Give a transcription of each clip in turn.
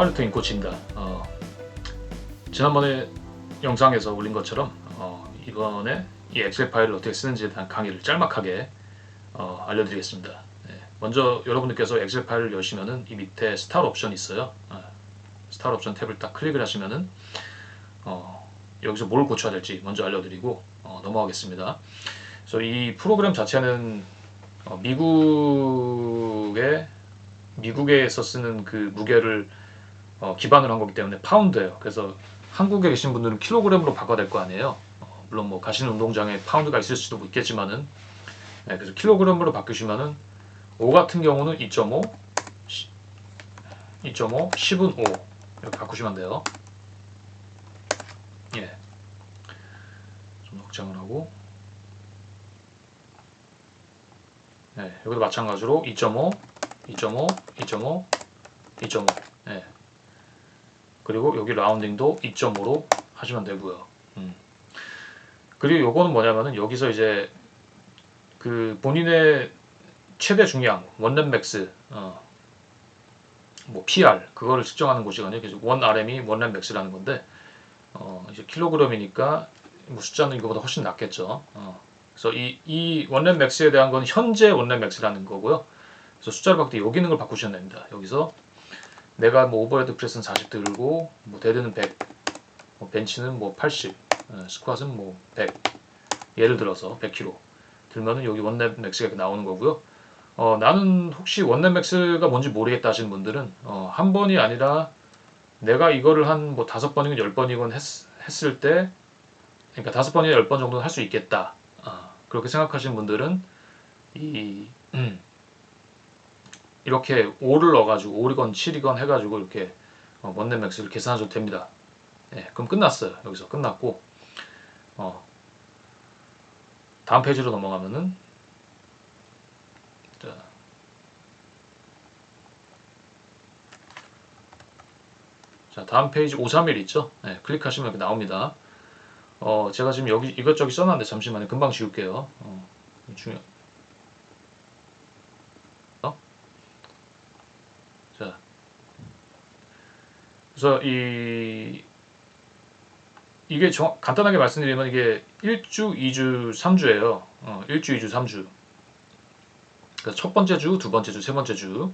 파워리프팅 코치입니다. 지난번에 영상에서 올린 것처럼 이번에 이 엑셀 파일을 어떻게 쓰는지에 대한 강의를 짤막하게 알려드리겠습니다. 네, 먼저 여러분들께서 엑셀 파일을 여시면은 이 밑에 스타트 옵션이 있어요. 스타트 옵션 탭을 딱 클릭을 하시면은 여기서 뭘 고쳐야 될지 먼저 알려드리고 넘어가겠습니다. 그래서 이 프로그램 자체는 미국에서 쓰는 그 무게를 기반으로 한 거기 때문에 파운드예요. 그래서 한국에 계신 분들은 킬로그램으로 바꿔야 될 거 아니에요. 물론 뭐 가시는 운동장에 파운드가 있을 수도 있겠지만은, 네, 그래서 킬로그램으로 바꾸시면은 5 같은 경우는 2.5, 10은 5 이렇게 바꾸시면 돼요. 예, 좀 확장을 하고, 네, 여기도 마찬가지로 2.5, 2.5, 2.5, 2.5. 예. 그리고 여기 라운딩도 2.5로 하시면 되고요. 그리고 요거는 뭐냐면은 여기서 이제 그 본인의 최대 중량, 원랩 맥스, 뭐 PR 그거를 측정하는 곳이거든요. 그래서 1RM이 원랩 맥스라는 건데 이제 킬로그램이니까 뭐 숫자는 이거보다 훨씬 낫겠죠. 그래서 이 원랩 맥스에 대한 건 현재 원랩 맥스라는 거고요. 그래서 숫자를 바꿀 때 요 기능을 바꾸시면 됩니다. 여기서 내가 뭐 오버헤드 프레스는 40 들고, 뭐 데드는 100, 뭐 벤치는 뭐 80, 스쿼트는 뭐 100, 예를 들어서 100kg 들면은 여기 원랩 맥스가 이렇게 나오는 거고요. 나는 혹시 원랩 맥스가 뭔지 모르겠다 하시는 분들은 한 번이 아니라 내가 이거를 한 뭐 5번이건 10번이건 했을 때, 그러니까 5번이나 10번 정도는 할 수 있겠다. 그렇게 생각하시는 분들은 이렇게 5를 넣어가지고 5이건 7이건 해가지고 이렇게 원랩 맥스를 계산하셔도 됩니다. 예, 그럼 끝났어요. 여기서 끝났고 다음 페이지로 넘어가면은 자, 다음 페이지 531 있죠? 예, 클릭하시면 이렇게 나옵니다. 제가 지금 여기 이것저것 써놨는데 잠시만요. 금방 지울게요. 중요. 자, 그래서 이게 간단하게 말씀드리면 이게 1주, 2주, 3주예요. 1주, 2주, 3주. 그래서 첫 번째 주, 두 번째 주, 세 번째 주.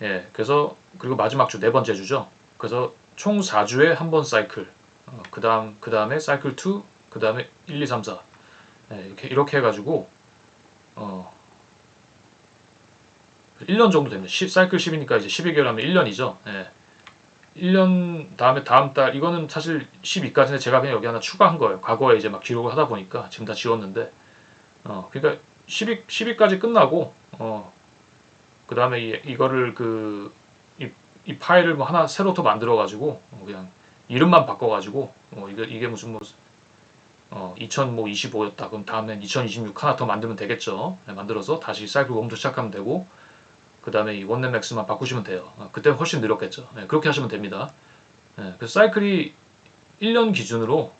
예, 그래서 그리고 마지막 주 네 번째 주죠. 그래서 총 4주에 한 번 사이클. 그 다음에 사이클 2, 그 다음에 1, 2, 3, 4. 예, 이렇게 해가지고 1년 정도 됩니다. 사이클 10이니까 이제 12개월 하면 1년이죠. 예. 1년 다음에 다음 달, 이거는 사실 12까지는 제가 그냥 여기 하나 추가한 거예요. 과거에 이제 막 기록을 하다 보니까 지금 다 지웠는데, 그러니까 10위까지 끝나고, 그 다음에 이거를 이 파일을 뭐 하나 새로 더 만들어가지고, 그냥 이름만 바꿔가지고, 이게 무슨 2025였다. 그럼 다음엔 2026 하나 더 만들면 되겠죠. 네, 만들어서 다시 사이클 1부터 시작하면 되고, 그 다음에 이 원랩 맥스만 바꾸시면 돼요. 그때는 훨씬 느렸겠죠. 네, 그렇게 하시면 됩니다. 네, 그래서 사이클이 1년 기준으로,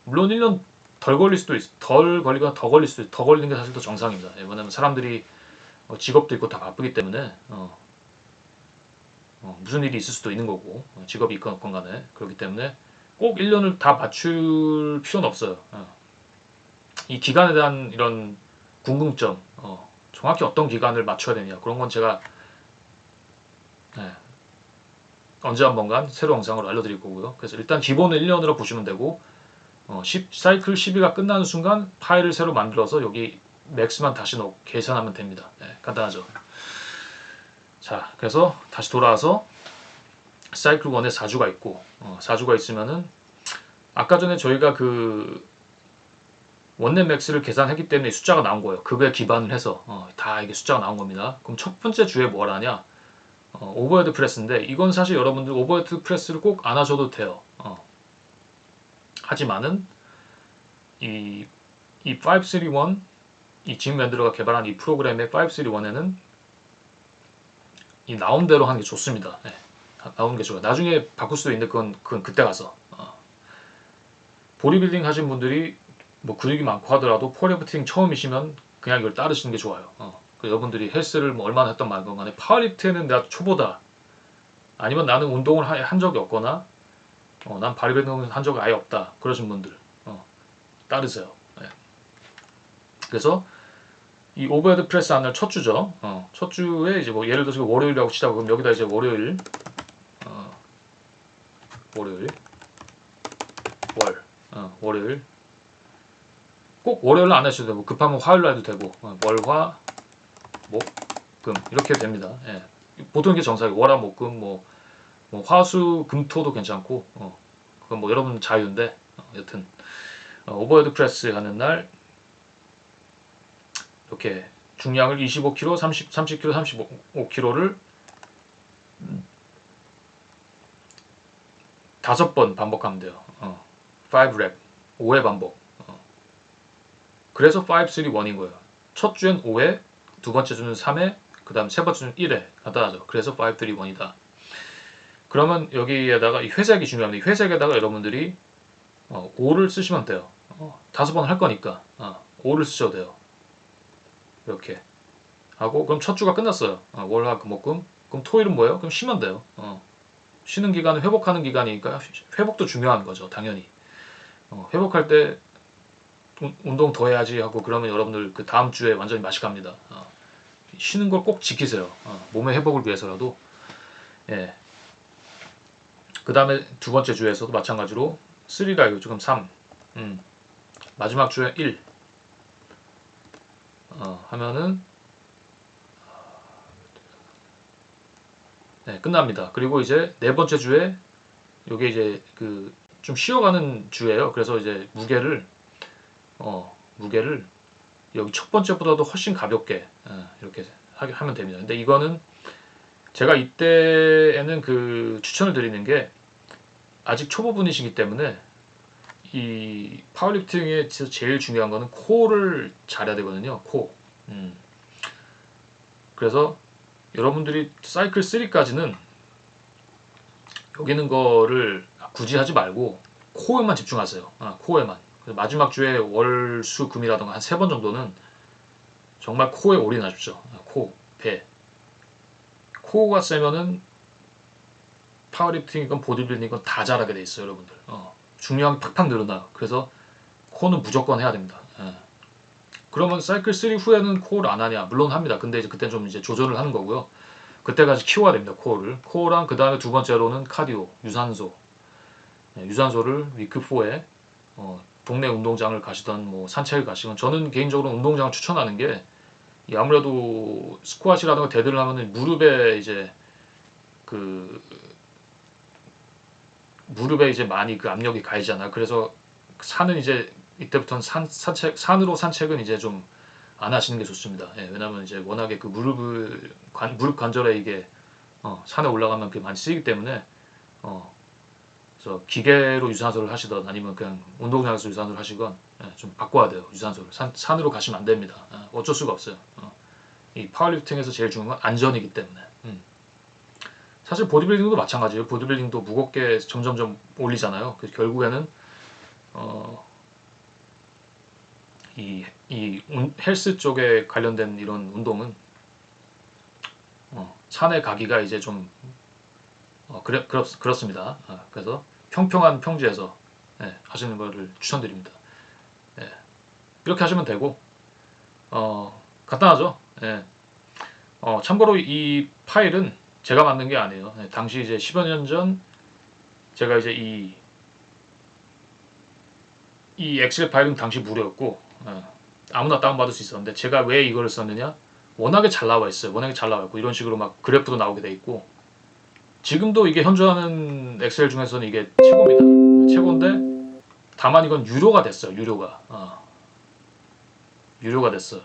물론 1년 덜 걸릴 수도 덜 걸리거나 더 걸릴 수도 더 걸리는 게 사실 더 정상입니다. 예, 왜냐면 사람들이 직업도 있고 다 바쁘기 때문에 무슨 일이 있을 수도 있는 거고, 직업이 있건 없건 간에 그렇기 때문에 꼭 1년을 다 맞출 필요는 없어요. 이 기간에 대한 이런 궁금점, 정확히 어떤 기간을 맞춰야 되냐, 그런 건 제가 언제 한번간 새로 영상으로 알려드릴 거고요. 그래서 일단 기본은 1년으로 보시면 되고, 사이클 12가 끝나는 순간 파일을 새로 만들어서 여기 맥스만 다시 넣고 계산하면 됩니다. 간단하죠. 자, 그래서 다시 돌아와서 사이클 1에 4주가 있고, 4주가 있으면은 아까 전에 저희가 그 원랩 맥스를 계산했기 때문에 숫자가 나온 거예요. 그거에 기반을 해서 다 이게 숫자가 나온 겁니다. 그럼 첫 번째 주에 뭘 하냐? 오버헤드 프레스인데, 이건 사실 여러분들 오버헤드 프레스를 꼭 안 하셔도 돼요. 하지만은 이 531, 이짐 랜드러가 개발한 이 프로그램의 531에는 이 나온 대로 하는 게 좋습니다. 나오는 게 좋아요. 나중에 바꿀 수도 있는데 그건 그때 가서. 보디빌딩 하신 분들이 뭐 근육이 많고 하더라도 파워리프팅 처음이시면 그냥 이걸 따르시는 게 좋아요. 여러분들이 헬스를 뭐 얼마나 했던 말건 간에 파워리프트에는 내가 초보다, 아니면 나는 운동을 한 적이 없거나 난 바디빌딩을 한 적이 아예 없다 그러신 분들 따르세요. 예. 그래서 이 오버헤드 프레스 하는 첫 주죠. 첫 주에 이제 뭐 예를 들어서 월요일이라고 치자고 그럼 여기다 이제 월요일 월요일 꼭 월요일은 안 하셔도 되고 급하면 화요일날 해도 되고 월화 목 금 이렇게 됩니다. 예. 보통 이게 정상이고 월화 목 금 뭐 화수 금토도 괜찮고 그건 뭐 여러분 자유인데 여튼 오버헤드 프레스 하는 날 이렇게 중량을 25kg, 30kg, 35kg를 5번 반복하면 돼요. 5랩 5회 반복. 그래서 5, 3, 1인 거예요. 첫 주엔 5회, 두 번째 주는 3회, 그 다음 세 번째 주는 1회 간단하죠. 그래서 5, 3, 1이다. 그러면 여기에다가 이 회색이 중요합니다. 이 회색에다가 여러분들이 5를 쓰시면 돼요. 5번 할 거니까 5를 쓰셔도 돼요. 이렇게 하고 그럼 첫 주가 끝났어요. 월화 금목금 그럼 토일은 뭐예요? 그럼 쉬면 돼요. 쉬는 기간은 회복하는 기간이니까 회복도 중요한 거죠. 당연히 회복할 때 운동 더 해야지 하고 그러면 여러분들 그 다음 주에 완전히 맛이 갑니다. 쉬는 걸 꼭 지키세요. 몸의 회복을 위해서라도. 예. 그 다음에 두 번째 주에서도 마찬가지로 3라 이거 지금 3 마지막 주에 1 하면은 네, 끝납니다. 그리고 이제 네 번째 주에 요게 이제 그 좀 쉬어가는 주예요. 그래서 이제 무게를 여기 첫 번째보다도 훨씬 가볍게 이렇게 하면 됩니다. 근데 이거는 제가 이때에는 그 추천을 드리는 게 아직 초보분이시기 때문에 이 파워리프팅에서 제일 중요한 거는 코어를 잘해야 되거든요. 코. 그래서 여러분들이 사이클 3까지는 여기 있는 거를 굳이 하지 말고 코어에만 집중하세요. 코어에만. 마지막 주에 월, 수, 금이라던가 한 3번 정도는 정말 코어에 올인하십시오. 코, 배. 코어가 세면은 파워리프팅이건 보디빌딩이건 다 잘하게 돼 있어요, 여러분들. 중량이 팍팍 늘어나요. 그래서 코어는 무조건 해야 됩니다. 그러면 사이클 3 후에는 코어를 안 하냐? 물론 합니다. 근데 이제 그때 좀 이제 조절을 하는 거고요. 그때까지 키워야 됩니다. 코어를. 코어랑 그 다음에 두 번째로는 카디오, 유산소. 유산소를 위크 4에 동네 운동장을 가시던 뭐 산책을 가시건 저는 개인적으로 운동장을 추천하는 게 아무래도 스쿼시라든가 데드를 하면은 무릎에 이제 그 무릎에 이제 많이 그 압력이 가해지잖아요. 그래서 산은 이제 이때부터는 산으로 산책은 이제 좀 안 하시는 게 좋습니다. 왜냐하면 이제 워낙에 그 무릎 관절에 이게 산에 올라가면 그게 많이 쓰이기 때문에 그래서 기계로 유산소를 하시던 아니면 그냥 운동장에서 유산소를 하시건 좀 바꿔야 돼요. 유산소를 산으로 가시면 안 됩니다. 어쩔 수가 없어요. 이 파워리프팅에서 제일 중요한 건 안전이기 때문에. 사실 보디빌딩도 마찬가지예요. 보디빌딩도 무겁게 점점점 올리잖아요. 그래서 결국에는 이 헬스 쪽에 관련된 이런 운동은 산에 가기가 이제 좀 그렇습니다. 그래서 평평한 평지에서 하시는 것을 추천드립니다. 이렇게 하시면 되고 간단하죠. 참고로 이 파일은 제가 만든 게 아니에요. 당시 이제 10여 년 전 제가 이제 이 엑셀 파일은 당시 무료였고 아무나 다운받을 수 있었는데 제가 왜 이거를 썼느냐? 워낙에 잘 나와 있어요. 워낙에 잘 나와 있고 이런 식으로 막 그래프도 나오게 돼 있고 지금도 이게 현존하는 엑셀 중에서는 이게 최고입니다. 최고인데 다만 이건 유료가 됐어요. 유료가 됐어요.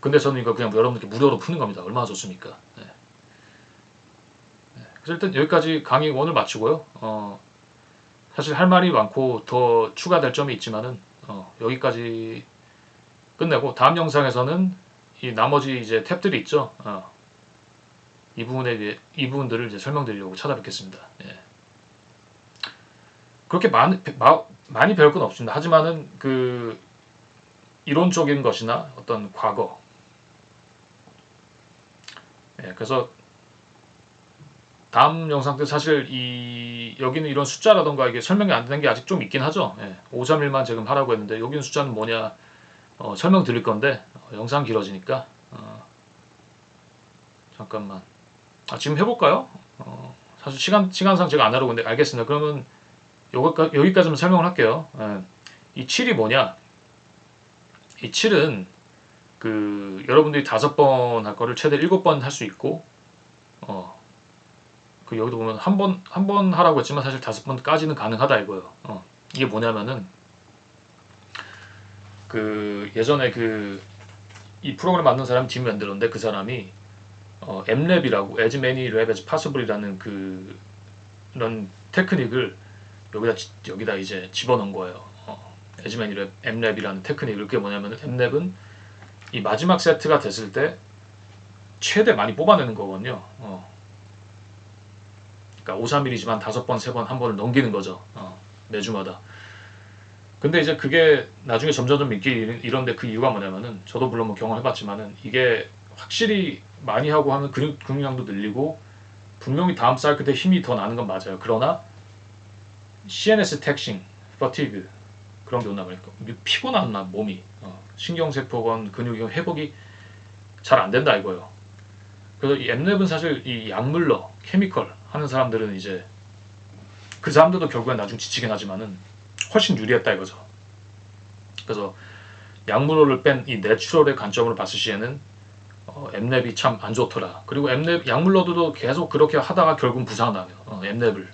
근데 저는 이거 그냥 여러분들께 무료로 푸는 겁니다. 얼마나 좋습니까? 그래서 일단 여기까지 강의 1을 마치고요. 사실 할 말이 많고 더 추가될 점이 있지만은 여기까지 끝내고 다음 영상에서는 이 나머지 이제 탭들이 있죠. 이 부분들을 이제 설명드리려고 찾아뵙겠습니다. 그렇게 많이 배울 건 없습니다. 하지만은 그 이론적인 것이나 어떤 과거 그래서 다음 영상 때 사실 여기는 이런 숫자라던가 이게 설명이 안 되는 게 아직 좀 있긴 하죠. 531만 지금 하라고 했는데 여기는 숫자는 뭐냐 설명 드릴 건데 영상 길어지니까 잠깐만 지금 해볼까요? 사실 시간상 제가 안 하려고 했는데 알겠습니다. 그러면 여기까지만 설명을 할게요. 이 7이 뭐냐? 이 7은 여러분들이 5번 할 거를 최대 7번 할 수 있고 여기도 보면 한 번 하라고 했지만 사실 5번까지는 가능하다 이거예요. 이게 뭐냐면은 예전에 이 프로그램 만든 사람이 팀 만들었는데 그 사람이 M랩이라고 as many lab as possible이라는 그런 테크닉을 여기다 이제 집어넣은 거예요. as many lab, M랩이라는 테크닉을. 그게 뭐냐면은 M랩은 이 마지막 세트가 됐을 때 최대 많이 뽑아내는 거거든요. 그러니까 531이지만 5번, 3번, 한 번을 넘기는 거죠. 매주마다. 근데 이제 그게 나중에 점점 믿기 이런데 그 이유가 뭐냐면은 저도 물론 뭐 경험해봤지만은 이게 확실히 많이 하고 하면 근육량도 늘리고 분명히 다음 사이클 때 힘이 더 나는 건 맞아요. 그러나 CNS 택싱, fatigue 그런 게 온단 말이에요. 피곤한 몸이 신경세포건 근육이 회복이 잘 안 된다 이거예요. 그래서 이 엠랩은 사실 이 약물러, 케미컬 하는 사람들은 이제 그 사람들도 결국엔 나중 지치긴 하지만은 훨씬 유리했다 이거죠. 그래서 약물러를 뺀 이 내추럴의 관점으로 봤을 시에는 엠랩이 참 안 좋더라. 그리고 엠랩 약물러도 계속 그렇게 하다가 결국은 부상하며 엠랩을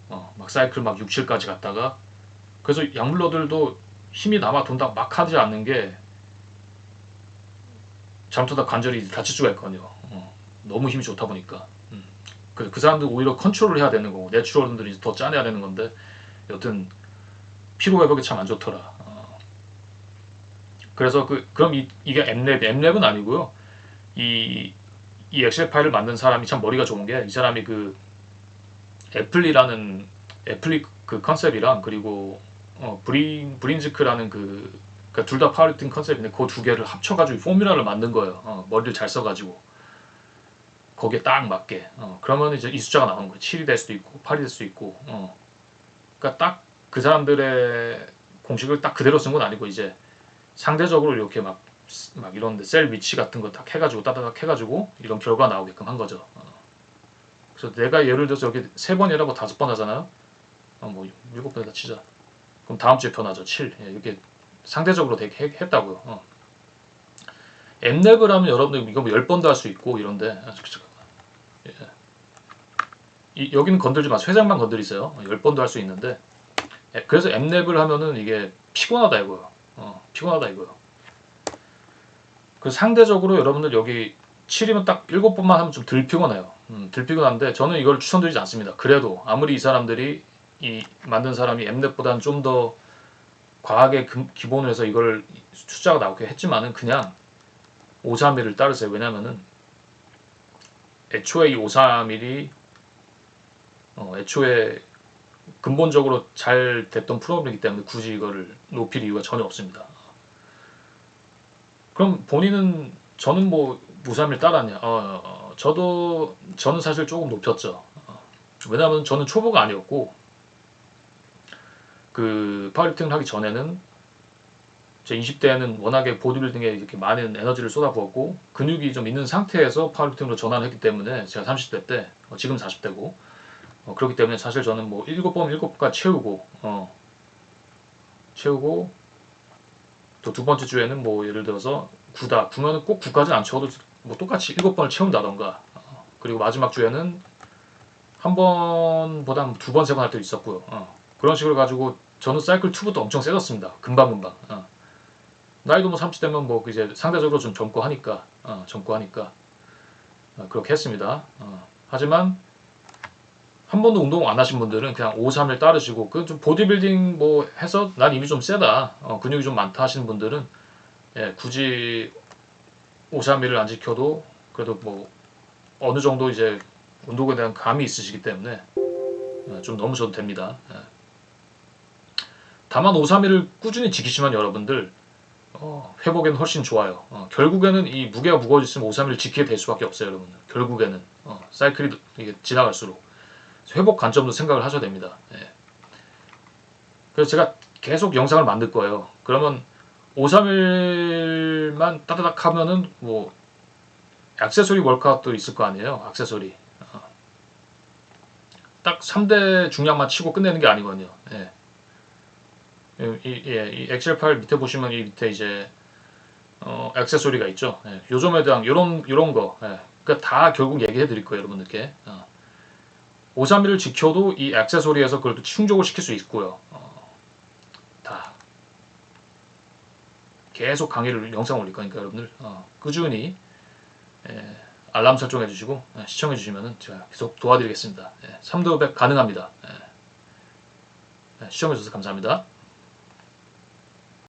막 사이클 막 6, 7까지 갔다가 그래서 약물러들도 힘이 남아 돈다 막 하지 않는 게 잘못하다 관절이 다칠 수가 있거든요. 너무 힘이 좋다 보니까. 그 사람들 오히려 컨트롤을 해야 되는 거고 내추럴들이 더 짜내야 되는 건데 여튼 피로 회복이 참 안 좋더라. 그래서 그럼 이게 엠랩은 아니고요. 이 엑셀 파일을 만든 사람이 참 머리가 좋은 게 이 사람이 애플리 그 컨셉이랑 그리고 브린즈크라는 그러니까 둘 다 파워리프팅 컨셉인데 그 두 개를 합쳐가지고 포뮬러를 만든 거예요. 머리를 잘 써가지고 거기에 딱 맞게. 그러면 이제 이 숫자가 나오는 거예요. 7이 될 수도 있고 8이 될 수도 있고. 그러니까 딱 그 사람들의 공식을 딱 그대로 쓴 건 아니고 이제 상대적으로 이렇게 막 이런데 셀 위치 같은 거 딱 해가지고 따다닥 해가지고 이런 결과 나오게끔 한 거죠. 그래서 내가 예를 들어서 이렇게 3번이라고 5번 하잖아요. 뭐 7번에다 치자. 그럼 다음 주에 변하죠. 7. 이렇게 상대적으로 되게 했다고요. 엠랩을 하면 여러분들 이거 뭐 10번도 할 수 있고 이런데 여기는 건들지 마세요. 회장만 건드리세요. 10번도 할 수 있는데 그래서 엠랩을 하면은 이게 피곤하다 이거요. 피곤하다 이거요. 그래서 상대적으로 여러분들 여기 7이면 딱 7번만 하면 좀 덜 피곤해요. 덜 피곤한데 저는 이걸 추천드리지 않습니다. 그래도 아무리 이 사람들이 만든 사람이 엠랩보다는 좀 더 과하게 기본을 해서 이걸 숫자가 나오게 했지만은 그냥 531을 따르세요. 왜냐면은 애초에 이 531이 애초에 근본적으로 잘 됐던 프로그램이기 때문에 굳이 이거를 높일 이유가 전혀 없습니다. 그럼 본인은 저는 뭐 531 따랐냐? 저는 사실 조금 높였죠. 왜냐하면 저는 초보가 아니었고 파워리프팅을 하기 전에는 제 20대에는 워낙에 보디빌딩에 이렇게 많은 에너지를 쏟아부었고 근육이 좀 있는 상태에서 파워리프팅으로 전환을 했기 때문에 제가 30대 때 지금 40대고 그렇기 때문에 사실 저는 뭐 7번 7번까지 채우고 또 두 번째 주에는 뭐 예를 들어서 9다 9면은 꼭 9까지는 안 채워도 뭐 똑같이 7번을 채운다던가 그리고 마지막 주에는 한 번보다 2번 3번 할 때도 있었고요. 그런 식으로 가지고 저는 사이클 2부터 엄청 세졌습니다. 금방 나이도 뭐 30대면 뭐 이제 상대적으로 좀 젊고 하니까 그렇게 했습니다. 하지만 한 번도 운동 안 하신 분들은 그냥 531 따르시고 좀 보디빌딩 뭐 해서 난 이미 좀 세다 근육이 좀 많다 하시는 분들은 굳이 531을 안 지켜도 그래도 뭐 어느 정도 이제 운동에 대한 감이 있으시기 때문에 좀 넘으셔도 됩니다. 다만 531을 꾸준히 지키시면 여러분들 회복에는 훨씬 좋아요. 결국에는 이 무게가 무거워졌으면 531을 지키게 될 수밖에 없어요, 여러분. 결국에는 사이클이 이게 지나갈수록 회복 관점도 생각을 하셔야 됩니다. 예. 그래서 제가 계속 영상을 만들 거예요. 그러면 531만 따다닥 하면은 뭐 액세서리 월카웃도 있을 거 아니에요. 액세서리. 딱 3대 중량만 치고 끝내는 게 아니거든요. 예. 이 엑셀 파일 밑에 보시면 이 밑에 이제 액세서리가 있죠. 예. 요점에 대한 요런 거. 예. 그러니까 다 결국 얘기해 드릴 거예요, 여러분들께. 531을 지켜도 이 액세서리에서 그걸 또 충족을 시킬 수 있고요. 다 계속 강의를 영상 올릴 거니까 여러분들 꾸준히 알람 설정해 주시고 시청해 주시면 제가 계속 도와드리겠습니다. 3대500 가능합니다. 시청해 주셔서 감사합니다.